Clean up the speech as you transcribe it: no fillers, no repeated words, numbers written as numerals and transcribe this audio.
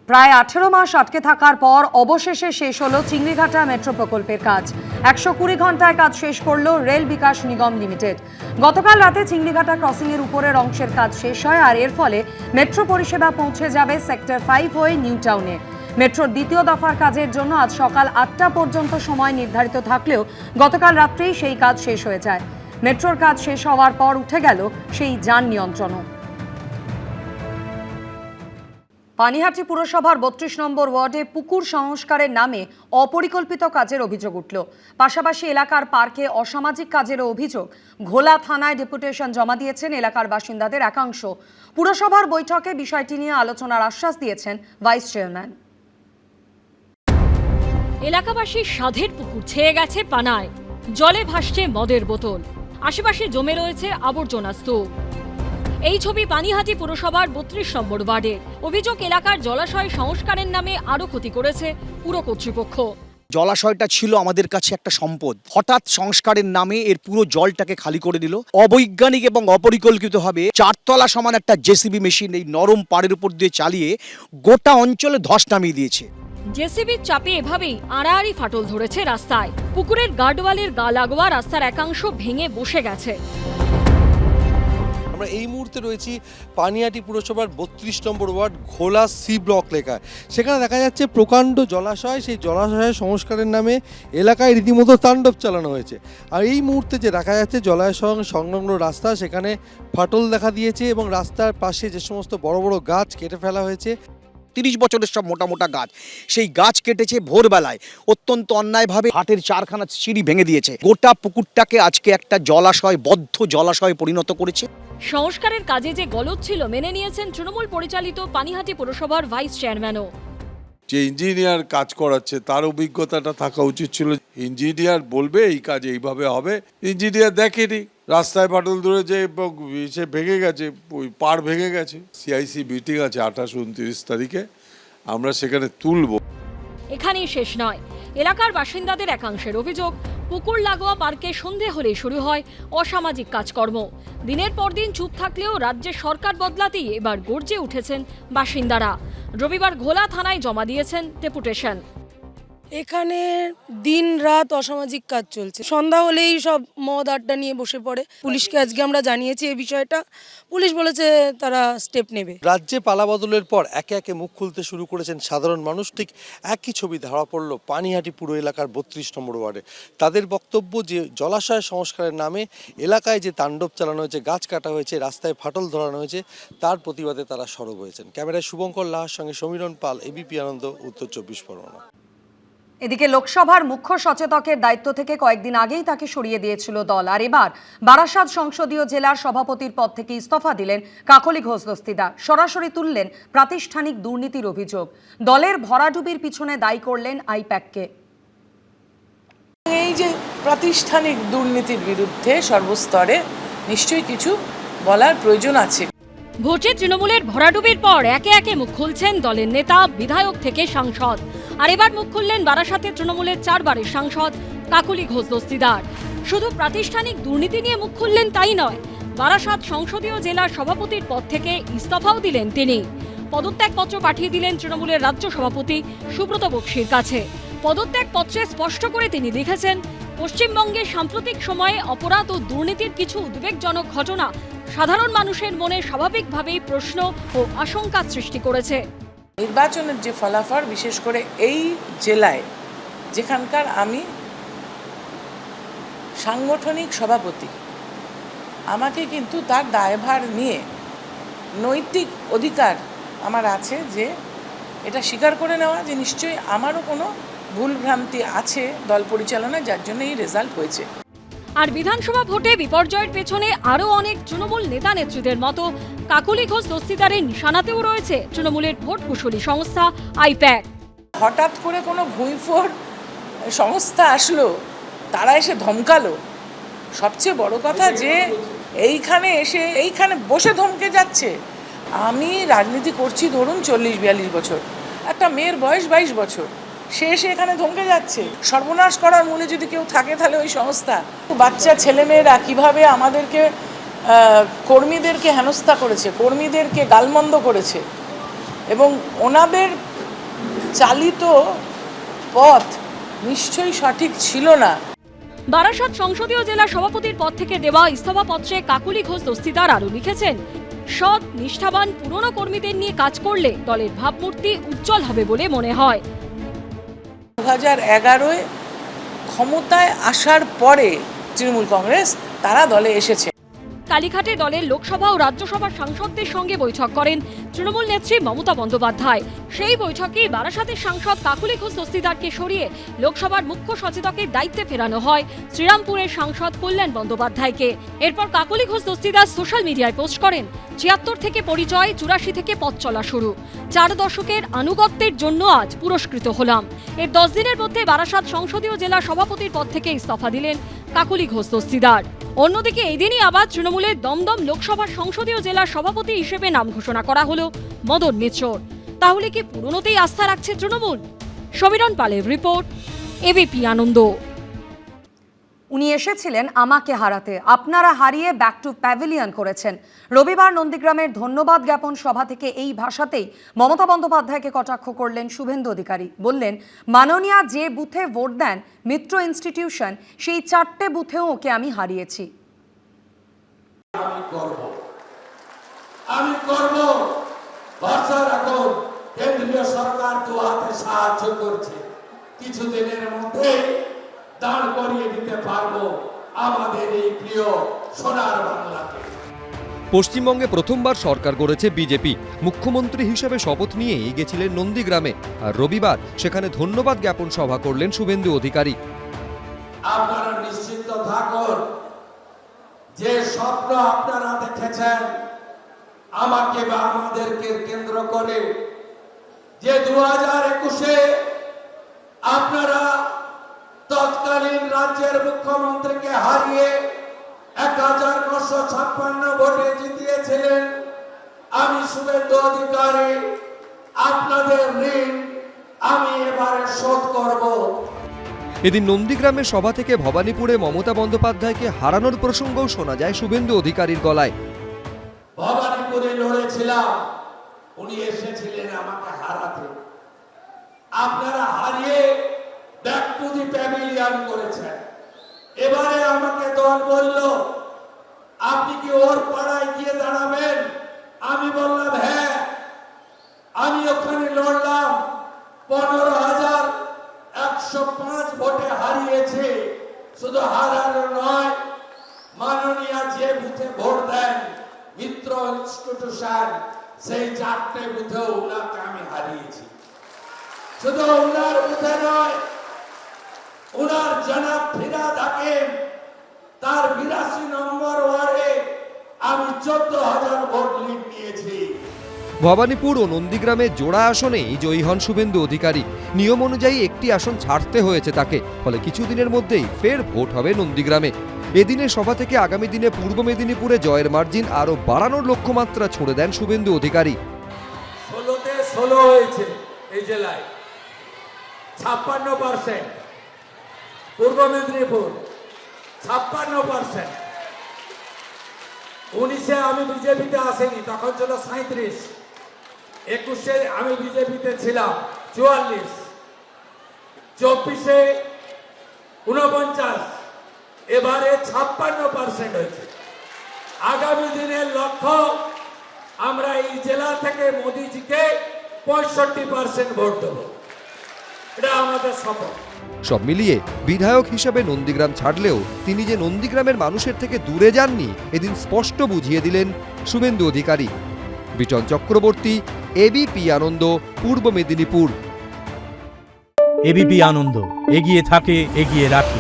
প্রায় 18 মাস আটকে থাকার পর অবশেষে শেষ হলো চিংড়িঘাটা মেট্রো প্রকল্পের কাজ। 120 ঘন্টায় কাজ শেষ করল রেল বিকাশ নিগম লিমিটেড। গতকাল রাতে চিংড়িঘাটা ক্রসিং এর উপরের অংশের কাজ শেষ হয়, আর এর ফলে মেট্রো পরিষেবা পৌঁছে যাবে সেক্টর 5 হয়ে নিউ টাউনে। মেট্রোর দ্বিতীয় দফার কাজের জন্য আজ সকাল 8টা পর্যন্ত সময় নির্ধারিত থাকলেও গতকাল রাত্রেই সেই কাজ শেষ হয়ে যায়। মেট্রোর কাজ শেষ হওয়ার পর উঠে গেল সেই যান নিয়ন্ত্রণও। পানিহাটি পুরসভার 32 নম্বর ওয়ার্ডে পুকুর সংস্কারের নামে অপরিকল্পিত কাজের অভিযোগ উঠল। পাশাপাশি এলাকার পার্কে অসামাজিক কাজেরও অভিযোগ। ঘোলা থানায় ডেপুটেশন জমা দিয়েছেন এলাকার বাসিন্দাদের একাংশ। পুরসভার বৈঠকে বিষয়টি নিয়ে আলোচনার আশ্বাস দিয়েছেন ভাইস চেয়ারম্যান। এলাকাবাসীর সাধের পুকুর ছেয়ে গেছে পানায়, জলে ভাসছে মদের বোতল, আশেপাশে জমে রয়েছে আবর্জনা স্তূপ। এই ছবি পানিহাটি পুরসভার 32 নম্বর ওয়ার্ডের। অভিযোগ, এলাকার জলাশয় সংস্কারের নামে আরও ক্ষতি করেছে পুর কর্তৃপক্ষ। জলাশয়টা ছিল আমাদের কাছে একটা সম্পদ, হঠাৎ সংস্কারের নামে এর পুরো জলটাকে খালি করে দিল। অবৈজ্ঞানিক এবং অপরিকল্পিতভাবে 4 তলা সমান একটা জেসিবি মেশিন এই নরম পাড়ের উপর দিয়ে চালিয়ে গোটা অঞ্চলে ধস নামিয়ে দিয়েছে। জেসিবির চাপে এভাবেই আড়াআড়ি ফাটল ধরেছে রাস্তায়। পুকুরের গার্ডওয়ালের গা লাগোয়া রাস্তার একাংশ ভেঙে বসে গেছে। আমরা এই মুহূর্তে রয়েছি পানিহাটি পুরসভার 32 নম্বর ওয়ার্ড ঘোলা সি ব্লক লেখা। সেখানে দেখা যাচ্ছে প্রকাণ্ড জলাশয়, সেই জলাশয়ের সংস্কারের নামে এলাকায় রীতিমতো তাণ্ডব চালানো হয়েছে। আর এই মুহূর্তে যে দেখা যাচ্ছে জলাশয় সংলগ্ন রাস্তা, সেখানে ফাটল দেখা দিয়েছে এবং রাস্তার পাশে যে সমস্ত বড় বড় গাছ কেটে ফেলা হয়েছে। 30 বছরের সব মোটা মোটা গাছ, সেই গাছ কেটেছে ভোরবেলায় অত্যন্ত অন্যায়ভাবে। হাটের 4খানা সিঁড়ি ভেঙে দিয়েছে। গোটা পুকুরটাকে আজকে একটা জলাশয়, বদ্ধ জলাশয়ে পরিণত করেছে। সংস্কারের কাজে যে গলদ ছিল মেনে নিয়েছেন তৃণমূল পরিচালিত পানিহাটি পুরসভার ভাইস চেয়ারম্যানও। যে ইঞ্জিনিয়ার কাজ করাচ্ছে তার অভিজ্ঞতাটা থাকা উচিত ছিল। ইঞ্জিনিয়ার বলবে এই কাজ এইভাবে হবে, ইঞ্জিনিয়ার দেখেনি, রাস্তায় ফাটল ধরেছে, সে ভেঙে গেছে, ওই পাড় ভেঙে গেছে। সিআইসি মিটিং আছে 28-29 তারিখে, আমরা সেখানে তুলব। এখানেই শেষ নয়, এলাকার বাসিন্দাদের একাংশের অভিযোগ, পুকুর লাগোয়া পার্কে সন্ধে হলেই শুরু হয় অসামাজিক কাজকর্ম। দিনের পর দিন চুপ থাকলেও রাজ্যের সরকার বদলাতেই এবার গর্জে উঠেছেন বাসিন্দারা। রবিবার ঘোলা থানায় জমা দিয়েছেন ডেপুটেশন। এখানে দিন রাত অসামাজিক কাজ চলছে। সন্ধ্যা হলেই সব মদ আড্ডা নিয়ে বসে পড়ে। পুলিশকে আজকে আমরা জানিয়েছি এই বিষয়টা, পুলিশ বলেছে তারা স্টেপ নেবে। রাজ্যে পালাবদলের পর একে একে মুখ খুলতে শুরু করেছেন সাধারণ মানুষ। ঠিক একই ছবি ধরা পড়ল পানিহাটি পুরো এলাকার 32 নম্বর ওয়ার্ডে। তাদের বক্তব্য যে জলাশয় সংস্কারের নামে এলাকায় যে তাণ্ডব চালানো হয়েছে, গাছ কাটা হয়েছে, রাস্তায় ফাটল ধরানো হয়েছে, তার প্রতিবাদে তারা সরব হয়েছেন। ক্যামেরায় শুভঙ্কর লাহার সঙ্গে সমীরণ পাল, এবিপি আনন্দ, উত্তর 24 পরগনা। এদিকে লোকসভার মুখ্য সচেতকের দায়িত্ব থেকে কয়েকদিন আগেই তাকে সরিয়ে দিয়েছিল দল, আর এবার বারাসাত সংসদীয় জেলার সভাপতির পদ থেকে ইস্তফা দিলেন কাকলি ঘোষ দস্তিদার। সরাসরি তুললেন প্রাতিষ্ঠানিক দুর্নীতির অভিযোগ। দলের ভরাডুবির পিছনে দায়ী করলেন আইপ্যাককে। এই যে প্রাতিষ্ঠানিক দুর্নীতির বিরুদ্ধে সর্বস্তরে নিশ্চয়ই কিছু বলার প্রয়োজন আছে। ভোটে তৃণমূলের ভরাডুবির পর একে একে মুখ খুলছেন দলের নেতা, বিধায়ক থেকে সাংসদ। আর এবার মুখ খুললেন বারাসাতের তৃণমূলের 4 বারের সাংসদ কাকলি ঘোষ দস্তিদার। শুধু প্রাতিষ্ঠানিক দুর্নীতি নিয়ে মুখ খুললেন তাই নয়, বারাসাত সংসদীয় জেলার সভাপতির পদ থেকে ইস্তফাও দিলেন তিনি। পদত্যাগপত্র পাঠিয়ে দিলেন তৃণমূলের রাজ্য সভাপতি সুব্রত বক্সির কাছে। পদত্যাগপত্রে স্পষ্ট করে তিনি লিখেছেন, পশ্চিমবঙ্গে সাম্প্রতিক সময়ে অপরাধ ও দুর্নীতির কিছু উদ্বেগজনক ঘটনা সাধারণ মানুষের মনে স্বাভাবিকভাবেই প্রশ্ন ও আশঙ্কা সৃষ্টি করেছে। নির্বাচনের যে ফলাফল, বিশেষ করে এই জেলায় যেখানকার আমি সাংগঠনিক সভাপতি, আমাকে কিন্তু তার দায়ভার নিয়ে নৈতিক অধিকার আমার আছে যে এটা স্বীকার করে নেওয়া যে নিশ্চয়ই আমারও কোনো ভুলভ্রান্তি আছে দল পরিচালনায়, যার জন্য এই রেজাল্ট হয়েছে। আর বিধানসভা ভোটে বিপর্যয়ের পেছনে আরও অনেক তৃণমূল নেতা নেত্রীদের মতো কাকলি ঘোষ দস্তিদারের নিশানাতেও রয়েছে তৃণমূলের ভোট কুশলী সংস্থা আইপ্যাক। হঠাৎ করে কোনো ভুঁইফোড় সংস্থা আসলো, তারা এসে ধমকালো। সবচেয়ে বড় কথা যে এইখানে এসে এইখানে বসে ধমকে যাচ্ছে। আমি রাজনীতি করছি ধরুন 40-42 বছর, একটা মেয়ের বয়স 22 বছর, সে এসে এখানে ধমকে যাচ্ছে। সর্বনাশ করার মূলে যদি কেউ থাকে তাহলে ওই সংস্থা। বাচ্চা ছেলেমেয়েরা কিভাবে আমাদেরকে কর্মীদেরকে হেনস্থা করেছে, কর্মীদেরকে গালমন্দ করেছে, এবং ওনাদের চালিত পথ নিশ্চয়ই সঠিক ছিল না। বারাসাত সংসদীয় জেলা সভাপতির পদ থেকে দেওয়া ইস্তফাপত্রে কাকুলি ঘোষ দস্তিদার আরও লিখেছেন, সৎ নিষ্ঠাবান পুরনো কর্মীদের নিয়ে কাজ করলে দলের ভাবমূর্তি উজ্জ্বল হবে বলে মনে হয়। 2011-এ ক্ষমতায় আসার পরে তৃণমূল কংগ্রেস তারা দলে এসেছে। কালীঘাটে দলের লোকসভা ও রাজ্যসভার সাংসদদের সঙ্গে বৈঠক করেন তৃণমূল নেত্রী মমতা বন্দ্যোপাধ্যায়। সেই বৈঠকে বারাসাতের সাংসদ কাকুলি ঘোষ দস্তিদারকে সরিয়ে লোকসভার মুখ্য সচেতকের দায়িত্বে ফেরানো হয় শ্রীরামপুরের সাংসদ কল্যাণ বন্দ্যোপাধ্যায়কে। এরপর কাকুলি ঘোষ দস্তিদার সোশ্যাল মিডিয়ায় পোস্ট করেন, ৭৬ থেকে পরিচয়, ৮৪ থেকে পথ চলা শুরু, 4 দশকের আনুগত্যের জন্য আজ পুরস্কৃত হলাম। এর 10 দিনের মধ্যে বারাসাত সংসদীয় জেলা সভাপতির পদ থেকে ইস্তফা দিলেন কাকুলি ঘোষ দস্তিদার। অন্যদিকে এই দিনই আবার তৃণমূলের দমদম লোকসভার সংসদীয় জেলার সভাপতি হিসেবে নাম ঘোষণা করা হলো মদন মিত্রর। তাহলে কি পুরনোতেই আস্থা রাখছে তৃণমূল? সমীরণ পালের রিপোর্ট, এবিপি আনন্দ। উনি এসেছিলেন আমাকে হারাতে, আপনারা হারিয়ে ব্যাক টু প্যাভিলিয়ন করেছেন। রবিবার নন্দীগ্রামের ধন্যবাদ জ্ঞাপন সভা থেকে এই ভাষাতেই মমতা বন্দ্যোপাধ্যায়কে কটাক্ষ করলেন শুভেন্দু অধিকারী। বললেন, মাননীয়া যে বুথে ভোট দেন মিত্র ইনস্টিটিউশন, সেই 4টে বুথেও ওকে আমি হারিয়েছি। আমি করব ভরসা রাখুন, কেন্দ্রীয় সরকার দু হাতে সাহায্য করছে, কিছুদিনের মধ্যে দাঁড় করিয়ে দিতে পারবো আমাদের এই প্রিয় সোনার বাংলাকে। পশ্চিমবঙ্গে প্রথমবার সরকার গড়েছে বিজেপি। মুখ্যমন্ত্রী হিসেবে শপথ নিয়েই গেছিলেন নন্দীগ্রামে, আর রবিবার সেখানে ধন্যবাদ জ্ঞাপন সভা করলেন শুভেন্দু অধিকারী। আপনারা নিশ্চিন্ত থাকুন, যে স্বপ্ন আপনারা দেখেছেন আমাকে বা আমাদেরকে কেন্দ্র করে, যে 2021-এ আপনারা তৎকালীন রাজ্যের মুখ্যমন্ত্রীকে হারিয়ে 1956 ভোটে জিতিয়েছিলেন, আমি শুভেন্দু অধিকারী আপনাদের ঋণ আমি এবারে শোধ করব। এদিন নন্দীগ্রামের সভা থেকে ভবানীপুরে মমতা বন্দ্যোপাধ্যায়কে হারানোর প্রসঙ্গও শোনা যায় শুভেন্দু অধিকারীর গলায়। ভবানীপুরে লড়েছিলাম, উনি এসেছিলেন আমাকে হারাতে, আপনারা হারিয়ে ব্যাক টু দি প্যাভিলিয়ন করেছেন। এবারে আমাকে দল বলল, আপনি কি ওর পাড়ায় গিয়ে দাঁড়াবেন? আমি বললাম হ্যাঁ। আমি ওখানে লড়লাম, 15,105 ভোটে হারিয়েছে। শুধু হারানো নয়, মাননীয়া যে বুথে ভোট দেন মিত্র ইনস্টিটিউশন, সেই 4টে বুথেও উনাকে আমি হারিয়েছি। শুধু উনার বুথে নয়, উনার জনাব ফিরাদ হাকিম, তার 82 নম্বর ওয়ার্ডে আমি 14,000 ভোট লিড নিয়েছি। ভবানীপুর ও নন্দীগ্রামে জোড়া আসনেই জয়ী হন শুভেন্দু অধিকারী। নিয়ম অনুযায়ী একটি আসন ছাড়তে হয়েছে তাকে, ফলে কিছুদিনের মধ্যেই ফের ভোট হবে নন্দীগ্রামে। এদিনের সভা থেকে আগামী দিনে পূর্ব মেদিনীপুরে জয়ের মার্জিন আরও বাড়ানোর লক্ষ্যমাত্রা ছুঁড়ে দেন শুভেন্দু অধিকারী। 16-তে 16 হয়েছে এই জেলায়, 56%। পূর্ব মেদিনীপুর 56%। 19-এ আমি বিজেপিতে আসেনি, তখন ছিল 37। 21-এ আমি বিজেপিতে ছিলাম 44। 24-এ 49, এবারে 56% হয়েছে। আগামী দিনের লক্ষ্য, আমরা এই জেলা থেকে মোদিজিকে 65% ভোট দেব, এটা আমাদের শপথ। সব মিলিয়ে বিধায়ক হিসেবে নন্দীগ্রাম ছাড়লেও তিনি যে নন্দীগ্রামের মানুষের থেকে দূরে যাননি এদিন স্পষ্ট বুঝিয়ে দিলেন শুভেন্দু অধিকারী। বিটন চক্রবর্তী, এবিপি আনন্দ, পূর্ব মেদিনীপুর। এবিপি আনন্দ, এগিয়ে থাকে, এগিয়ে রাখে।